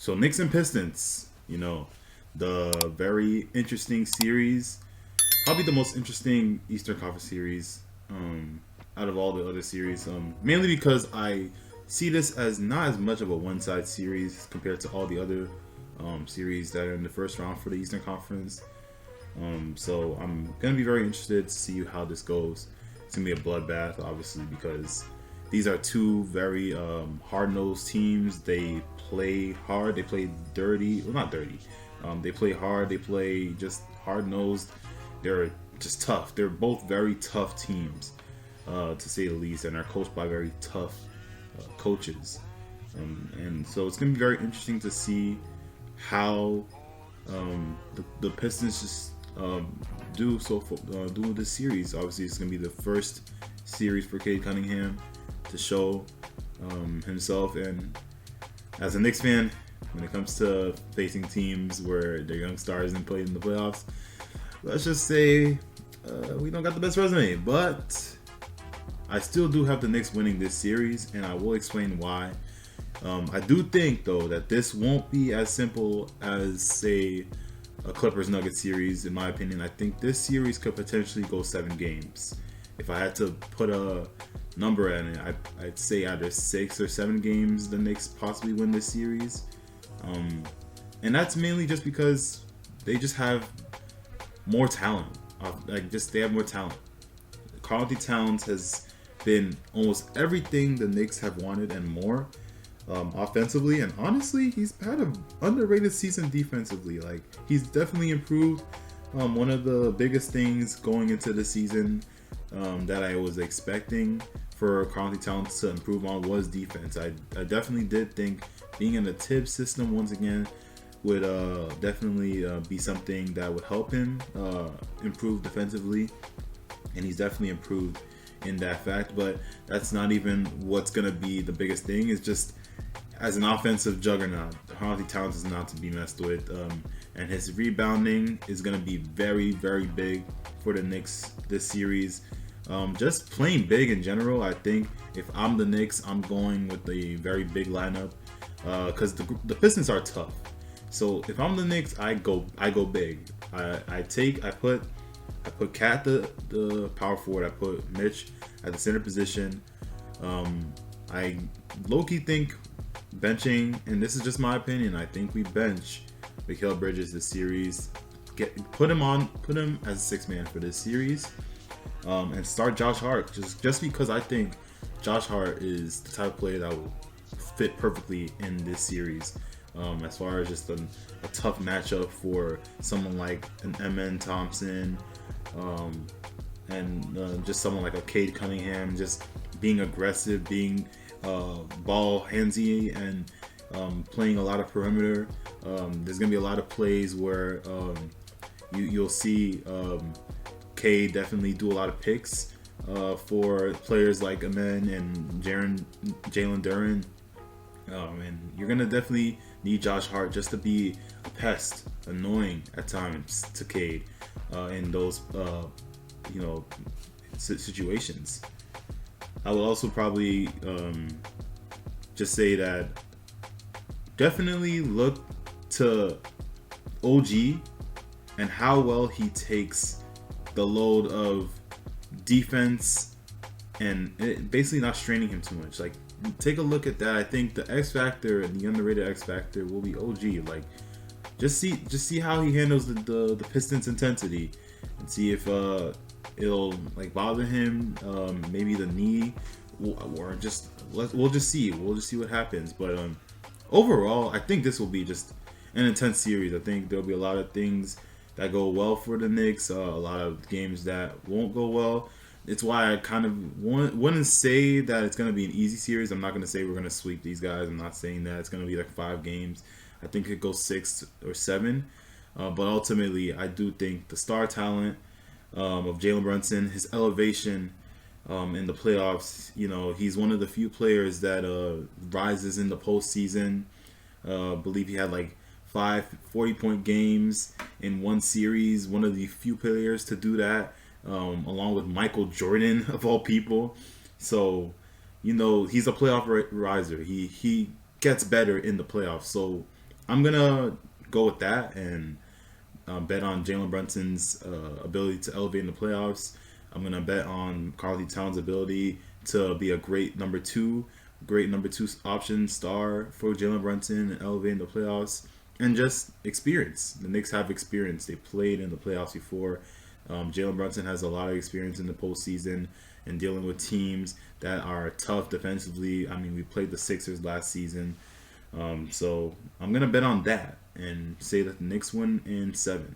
So Knicks and Pistons, the very interesting series, probably the most interesting Eastern Conference series out of all the other series. Mainly because I see this as not as much of a one-side series compared to all the other series that are in the first round for the Eastern Conference. So I'm gonna be very interested to see how this goes. It's gonna be a bloodbath, obviously, because these are two very hard-nosed teams. They play hard. They play dirty. Well, not dirty. They play hard. They play just hard-nosed. They're just tough. They're both very tough teams, to say the least, and are coached by very tough coaches. And so it's going to be very interesting to see how the Pistons just do this series. Obviously, it's going to be the first series for Cade Cunningham to show himself. And as a Knicks fan, when it comes to facing teams where their young stars didn't play in the playoffs, let's just say we don't got the best resume. But I still do have the Knicks winning this series, and I will explain why. I do think, though, that this won't be as simple as, say, a Clippers Nuggets series. In my opinion, I think this series could potentially go 7 games. If I had to put a number on it, I'd say either 6 or 7 games the Knicks possibly win this series. And that's mainly just because they just have more talent. They have more talent. Karl-Anthony Towns has been almost everything the Knicks have wanted and more. Offensively, and honestly, he's had an underrated season defensively. Like, he's definitely improved. One of the biggest things going into the season that I was expecting for Karl-Anthony Towns to improve on was defense. I definitely did think being in the Tibbs system once again would definitely be something that would help him improve defensively, and he's definitely improved in that fact. But that's not even what's going to be the biggest thing. It's just, as an offensive juggernaut, Karl-Anthony Towns is not to be messed with, and his rebounding is going to be very, very big for the Knicks this series. Just playing big in general, I think if I'm the Knicks, I'm going with a very big lineup because the Pistons are tough. So if I'm the Knicks, I go big. I put Cat the power forward. I put Mitch at the center position. I low-key think benching, and this is just my opinion, I think we bench Mikal Bridges this series. Put him as a 6-man for this series, and start Josh Hart just because I think Josh Hart is the type of player that will fit perfectly in this series. As far as just a tough matchup for someone like an MN Thompson, and just someone like a Cade Cunningham, just being aggressive, being ball handsy, and playing a lot of perimeter. There's gonna be a lot of plays where you'll see Cade definitely do a lot of picks for players like Amen and Jalen Duren. And you're gonna definitely need Josh Hart just to be a pest, annoying at times to Cade in those situations. I will also probably just say that definitely look to OG and how well he takes the load of defense and basically not straining him too much. Like, take a look at that. I think the X factor and the underrated X factor will be OG. Like, just see how he handles the Pistons intensity, and see if it'll like bother him. Maybe the knee, or just we'll just see what happens. But overall, I think this will be just an intense series. I think there'll be a lot of things that go well for the Knicks, a lot of games that won't go well. It's why I kind of wouldn't say that it's going to be an easy series. I'm not going to say we're going to sweep these guys. I'm not saying that. It's going to be like 5 games. I think it goes 6 or 7. But ultimately, I do think the star talent of Jalen Brunson, his elevation in the playoffs, he's one of the few players that rises in the postseason. I believe he had like 5 40-point games in one series. One of the few players to do that. Along with Michael Jordan of all people. So, he's a playoff riser. He gets better in the playoffs. So I'm gonna go with that and bet on Jalen Brunson's ability to elevate in the playoffs. I'm gonna bet on Karl Towns' ability to be a great number two option star for Jalen Brunson and elevate in the playoffs, and just experience. The Knicks have experience. They played in the playoffs before. Jalen Brunson has a lot of experience in the postseason and dealing with teams that are tough defensively. I mean, we played the Sixers last season. So I'm gonna bet on that and say that the Knicks win in 7.